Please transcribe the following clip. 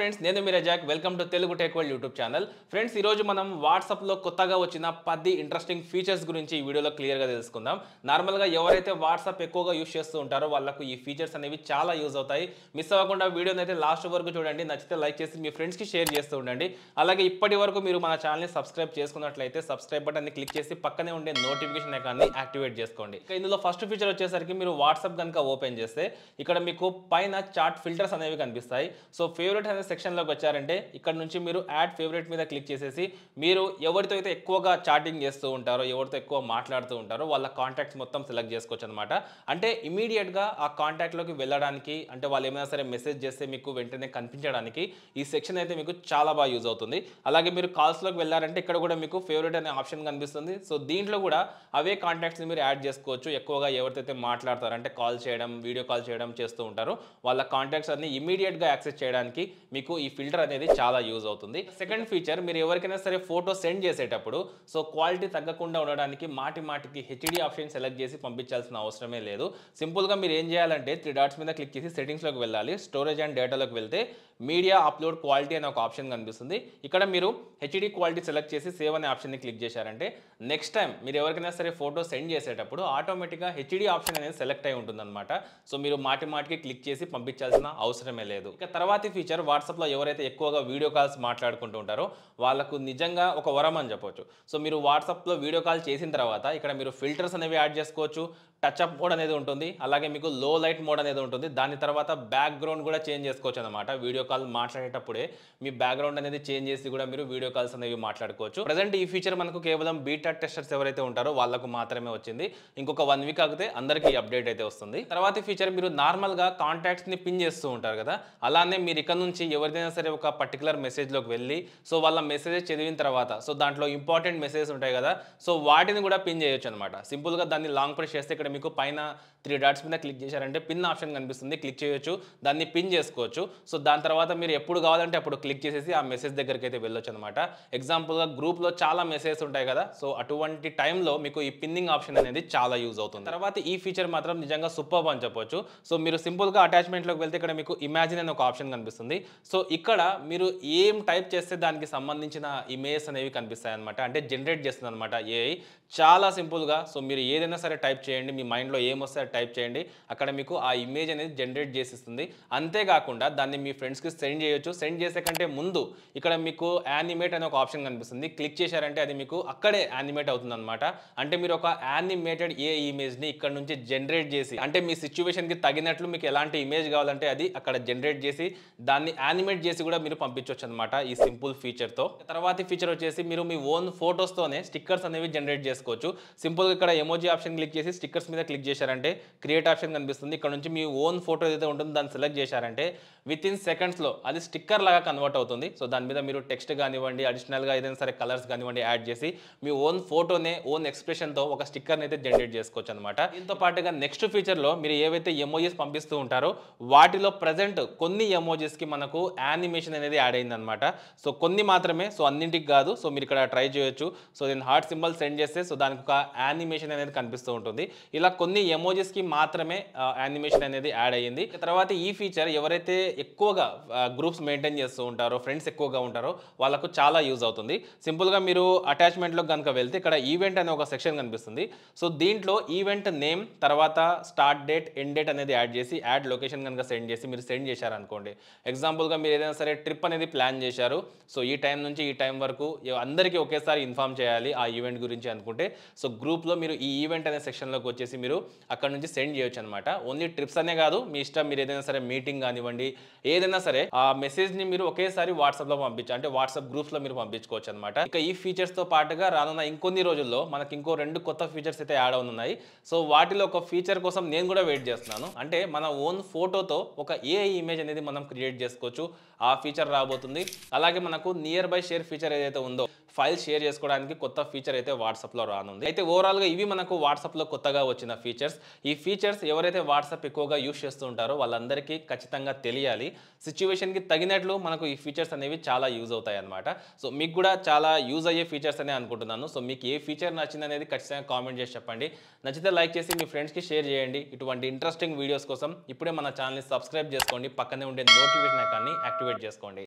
Friends, నేను మీ Razak. Welcome to Telugu tech world YouTube channel. Friends, ఈరోజు మనం వాట్సాప్లో కొత్తగా వచ్చిన 10 ఇంట్రెస్టింగ్ ఫీచర్స్ గురించి ఈ వీడియోలో క్లియర్గా తెలుసుకుందాం. నార్మల్గా ఎవరైతే వాట్సాప్ ఎక్కువగా యూస్ చేస్తూ ఉంటారో వాళ్ళకు ఈ ఫీచర్స్ అనేవి చాలా యూజ్ అవుతాయి. మిస్ అవ్వకుండా వీడియోని అయితే లాస్ట్ వరకు చూడండి. నచ్చితే లైక్ చేసి మీ ఫ్రెండ్స్కి షేర్ చేస్తూ ఉండండి. అలాగే ఇప్పటి వరకు మీరు మన ఛానల్ని సబ్స్క్రైబ్ చేసుకున్నట్లయితే సబ్స్క్రైబ్ బటన్ని క్లిక్ చేసి పక్కనే ఉండే నోటిఫికేషన్ ఐకాన్ని యాక్టివేట్ చేసుకోండి. ఇక ఇందులో ఫస్ట్ ఫీచర్ వచ్చేసరికి మీరు వాట్సాప్ కనుక ఓపెన్ చేస్తే ఇక్కడ మీకు పైన చాట్ ఫిల్టర్స్ అనేవి కనిపిస్తాయి. సో ఫేవరెట్ అనే సెక్షన్లోకి వచ్చారంటే ఇక్కడ నుంచి మీరు యాడ్ ఫేవరెట్ మీద క్లిక్ చేసేసి మీరు ఎవరితో అయితే ఎక్కువగా చాటింగ్ చేస్తూ ఉంటారో, ఎవరితో ఎక్కువ మాట్లాడుతూ ఉంటారో వాళ్ళ కాంటాక్ట్స్ మొత్తం సెలెక్ట్ చేసుకోవచ్చు అనమాట. అంటే ఇమీడియట్గా ఆ కాంటాక్ట్లోకి వెళ్ళడానికి, అంటే వాళ్ళు ఏమైనా సరే మెసేజ్ చేస్తే మీకు వెంటనే కనిపించడానికి ఈ సెక్షన్ అయితే మీకు చాలా బాగా యూజ్ అవుతుంది. అలాగే మీరు కాల్స్లోకి వెళ్ళారంటే ఇక్కడ కూడా మీకు ఫేవరెట్ అనే ఆప్షన్ కనిపిస్తుంది. సో దీంట్లో కూడా అవే కాంటాక్ట్స్ని మీరు యాడ్ చేసుకోవచ్చు. ఎక్కువగా ఎవరితో మాట్లాడతారు అంటే కాల్ చేయడం, వీడియో కాల్ చేయడం చేస్తూ ఉంటారో వాళ్ళ కాంటాక్ట్స్ అన్ని ఇమీడియట్గా యాక్సెస్ చేయడానికి మీకు ఈ ఫిల్టర్ అనేది చాలా యూజ్ అవుతుంది. సెకండ్ ఫీచర్, మీరు ఎవరికైనా సరే ఫోటో సెండ్ చేసేటప్పుడు సో క్వాలిటీ తగ్గకుండా ఉండడానికి మాటికి హెచ్డి ఆప్షన్ సెలెక్ట్ చేసి పంపించాల్సిన అవసరమే లేదు. సింపుల్గా మీరు ఏం చేయాలంటే 3 డాట్స్ మీద క్లిక్ చేసి సెట్టింగ్స్లోకి వెళ్ళాలి. స్టోరేజ్ అండ్ డేటాలోకి వెళ్తే మీడియా అప్లోడ్ క్వాలిటీ అనే ఒక ఆప్షన్ కనిపిస్తుంది. ఇక్కడ మీరు హెచ్డి క్వాలిటీ సెలెక్ట్ చేసి సేవ్ అనే ఆప్షన్ని క్లిక్ చేశారంటే నెక్స్ట్ టైం మీరు ఎవరికైనా సరే ఫోటో సెండ్ చేసేటప్పుడు ఆటోమేటిక్గా హెచ్డి ఆప్షన్ అనేది సెలెక్ట్ అయి ఉంటుందన్నమాట. సో మీరు మాటికి క్లిక్ చేసి పంపించాల్సిన అవసరమే లేదు. ఇక తర్వాతి ఫీచర్, వాట్సాప్లో ఎవరైతే ఎక్కువగా వీడియో కాల్స్ మాట్లాడుకుంటూ ఉంటారో వాళ్ళకు నిజంగా ఒక వరం అని చెప్పొచ్చు. సో మీరు వాట్సాప్లో వీడియో కాల్ చేసిన తర్వాత ఇక్కడ మీరు ఫిల్టర్స్ అనేవి యాడ్ చేసుకోవచ్చు. టచ్ అప్ మోడ్ అనేది ఉంటుంది. అలాగే మీకు లో లైట్ మోడ్ అనేది ఉంటుంది. దాని తర్వాత బ్యాక్గ్రౌండ్ కూడా చేంజ్ చేసుకోవచ్చు అనమాట. వీడియో కాల్ మాట్లాడేటప్పుడే మీ బ్యాక్గ్రౌండ్ అనేది చేంజ్ చేసి కూడా మీరు వీడియో కాల్స్ అనేవి మాట్లాడుకోవచ్చు. ప్రజెంట్ ఈ ఫీచర్ మనకు కేవలం బీటా టెస్టర్స్ ఎవరైతే ఉంటారో వాళ్ళకు మాత్రమే వచ్చింది. ఇంకొక 1 వీక్ ఆగితే అందరికీ అప్డేట్ అయితే వస్తుంది. తర్వాత ఫీచర్, మీరు నార్మల్గా కాంటాక్ట్స్ని పిన్ చేస్తూ ఉంటారు కదా, అలానే మీరు ఇక్కడ నుంచి ఎవరిదైనా సరే ఒక పర్టికులర్ మెసేజ్లోకి వెళ్ళి సో వాళ్ళ మెసేజెస్ చదివిన తర్వాత సో దాంట్లో ఇంపార్టెంట్ మెసేజెస్ ఉంటాయి కదా, సో వాటిని కూడా పిన్ చేయొచ్చు అనమాట. సింపుల్గా దాన్ని లాంగ్ ప్రెస్ చేస్తే ఇక్కడ మీకు పైన 3 డాట్స్ మీద క్లిక్ చేశారంటే పిన్ ఆప్షన్ కనిపిస్తుంది. క్లిక్ చేయొచ్చు, దాన్ని పిన్ చేసుకోవచ్చు. సో దాని తర్వాత మీరు ఎప్పుడు కావాలంటే అప్పుడు క్లిక్ చేసేసి ఆ మెసేజ్ దగ్గరికి అయితే వెళ్ళొచ్చు అనమాట. ఎగ్జాంపుల్గా గ్రూప్లో చాలా మెసేజెస్ ఉంటాయి కదా, సో అటువంటి టైంలో మీకు ఈ పిన్నింగ్ ఆప్షన్ అనేది చాలా యూజ్ అవుతుంది. తర్వాత ఈ ఫీచర్ మాత్రం నిజంగా సూపర్ అని చెప్పొచ్చు. సో మీరు సింపుల్గా అటాచ్మెంట్లోకి వెళ్తే ఇక్కడ మీకు ఇమాజిన్ అనే ఒక ఆప్షన్ కనిపిస్తుంది. సో ఇక్కడ మీరు ఏం టైప్ చేస్తే దానికి సంబంధించిన ఇమేజెస్ అనేవి కనిపిస్తాయి అనమాట. అంటే జనరేట్ చేస్తుంది అనమాట ఏఐ. చాలా సింపుల్గా సో మీరు ఏదైనా సరే టైప్ చేయండి, మీ మైండ్లో ఏమొస్తే టైప్ చేయండి, అక్కడ మీకు ఆ ఇమేజ్ అనేది జనరేట్ చేసిస్తుంది. అంతేకాకుండా దాన్ని మీ ఫ్రెండ్స్కి సెండ్ చేయొచ్చు. సెండ్ చేసే కంటే ముందు ఇక్కడ మీకు యానిమేట్ అనే ఒక ఆప్షన్ కనిపిస్తుంది. క్లిక్ చేశారంటే అది మీకు అక్కడే యానిమేట్ అవుతుంది అనమాట. అంటే మీరు ఒక యానిమేటెడ్ ఏ ఇమేజ్ని ఇక్కడ నుంచి జనరేట్ చేసి, అంటే మీ సిచ్యువేషన్కి తగినట్లు మీకు ఎలాంటి ఇమేజ్ కావాలంటే అది అక్కడ జనరేట్ చేసి దాన్ని యానిమేట్ చేసి కూడా మీరు పంపించవచ్చు అనమాట ఈ సింపుల్ ఫీచర్తో. తర్వాతి ఫీచర్ వచ్చేసి మీరు మీ ఓన్ ఫొటోస్తోనే స్టిక్కర్స్ అనేవి జనరేట్ చేసుకోవచ్చు. సింపుల్గా ఇక్కడ ఎమోజీ ఆప్షన్ క్లిక్ చేసి స్టిక్కర్స్ మీద క్లిక్ చేశారంటే క్రియేట్ ఆప్షన్ కనిపిస్తుంది. ఇక్కడ నుంచి మీ ఓన్ ఫోటో ఏదైతే ఉంటుందో దాన్ని సెలెక్ట్ చేశారంటే విత్ ఇన్ సెకండ్స్లో అది స్టిక్కర్ లాగా కన్వర్ట్ అవుతుంది. సో దాని మీద మీరు టెక్స్ట్ కానివ్వండి, అడిషనల్గా ఏదైనా సరే కలర్స్ కానివ్వండి యాడ్ చేసి మీ ఓన్ ఫోటోనే ఓన్ ఎక్స్ప్రెషన్తో ఒక స్టిక్కర్ని అయితే జనరేట్ చేసుకోవచ్చు అనమాట. దీంతో పాటుగా నెక్స్ట్ ఫీచర్లో మీరు ఏవైతే ఎమోజీస్ పంపిస్తూ ఉంటారో వాటిలో ప్రజెంట్ కొన్ని ఎమోజీస్కి మనకు యానిమేషన్ అనేది యాడ్ అయిందనమాట. సో కొన్ని మాత్రమే, సో అన్నింటికి కాదు. సో మీరు ఇక్కడ ట్రై చేయొచ్చు. సో నేను హార్ట్ సింబల్ సెండ్ చేస్తే సో దానికి ఒక యానిమేషన్ అనేది కనిపిస్తూ ఉంటుంది. ఇలా కొన్ని ఎమోజీస్కి మాత్రమే యానిమేషన్ అనేది యాడ్ అయ్యింది. తర్వాత ఈ ఫీచర్ ఎవరైతే ఎక్కువగా గ్రూప్స్ మెయింటైన్ చేస్తూ ఉంటారో, ఫ్రెండ్స్ ఎక్కువగా ఉంటారో వాళ్ళకు చాలా యూజ్ అవుతుంది. సింపుల్గా మీరు అటాచ్మెంట్లో కనుక వెళ్తే ఇక్కడ ఈవెంట్ అనే ఒక సెక్షన్ కనిపిస్తుంది. సో దీంట్లో ఈవెంట్ నేమ్ తర్వాత స్టార్ట్ డేట్, ఎండ్ డేట్ అనేది యాడ్ చేసి యాడ్ లొకేషన్ కనుక సెండ్ చేసి మీరు సెండ్ చేశారనుకోండి. ఎగ్జాంపుల్గా మీరు ఏదైనా సరే ట్రిప్ అనేది ప్లాన్ చేశారు. సో ఈ టైం నుంచి ఈ టైం వరకు అందరికీ ఒకేసారి ఇన్ఫార్మ్ చేయాలి ఆ ఈవెంట్ గురించి అనుకుంటే సో గ్రూప్లో మీరు ఈ ఈవెంట్ అనే సెక్షన్లోకి వచ్చేసి మీరు అక్కడ నుంచి సెండ్ చేయొచ్చు అనమాట. ఓన్లీ ట్రిప్స్ అనే కాదు, మీ ఇష్టం, మీరు ఏదైనా సరే మీటింగ్ కానివ్వండి, ఏదైనా సరే ఆ మెసేజ్ని మీరు ఒకేసారి వాట్సాప్లో పంపించు, అంటే వాట్సాప్ గ్రూప్స్లో మీరు పంపించుకోవచ్చు అనమాట. ఇక ఈ ఫీచర్స్తో పాటుగా రానున్న ఇంకొన్ని రోజుల్లో మనకి ఇంకో 2 కొత్త ఫీచర్స్ అయితే యాడ్ అవుతున్నాయి. సో వాటిలో ఒక ఫీచర్ కోసం నేను కూడా వెయిట్ చేస్తున్నాను. అంటే మన ఓన్ ఫోటోతో ఒక ఏఐ ఇమేజ్ అనేది మనం క్రియేట్ చేసుకోవచ్చు. ఆ ఫీచర్ రాబోతుంది. అలాగే మనకు నియర్ బై షేర్ ఫీచర్ ఏదైతే ఉందో ఫైల్స్ షేర్ చేసుకోవడానికి కొత్త ఫీచర్ అయితే వాట్సాప్లో రానుంది. అయితే ఓవరాల్గా ఇవి మనకు వాట్సాప్లో కొత్తగా వచ్చిన ఫీచర్స్. ఈ ఫీచర్స్ ఎవరైతే వాట్సాప్ ఎక్కువగా యూస్ చేస్తూ ఉంటారో వాళ్ళందరికీ ఖచ్చితంగా తెలియాలి. సిచ్యువేషన్కి తగినట్లు మనకు ఈ ఫీచర్స్ అనేవి చాలా యూజ్ అవుతాయి అనమాట. సో మీకు కూడా చాలా యూజ్ అయ్యే ఫీచర్స్ అనే అనుకుంటున్నాను. సో మీకు ఏ ఫీచర్ నచ్చింది అనేది ఖచ్చితంగా కామెంట్ చేసి చెప్పండి. నచ్చితే లైక్ చేసి మీ ఫ్రెండ్స్కి షేర్ చేయండి. ఇటువంటి ఇంట్రెస్టింగ్ వీడియోస్ కోసం ఇప్పుడే మన ఛానల్ని సబ్స్క్రైబ్ చేసుకోండి. పక్కనే ఉండే నోటిఫికేషన్ ఐకాన్ని యాక్టివేట్ చేసుకోండి.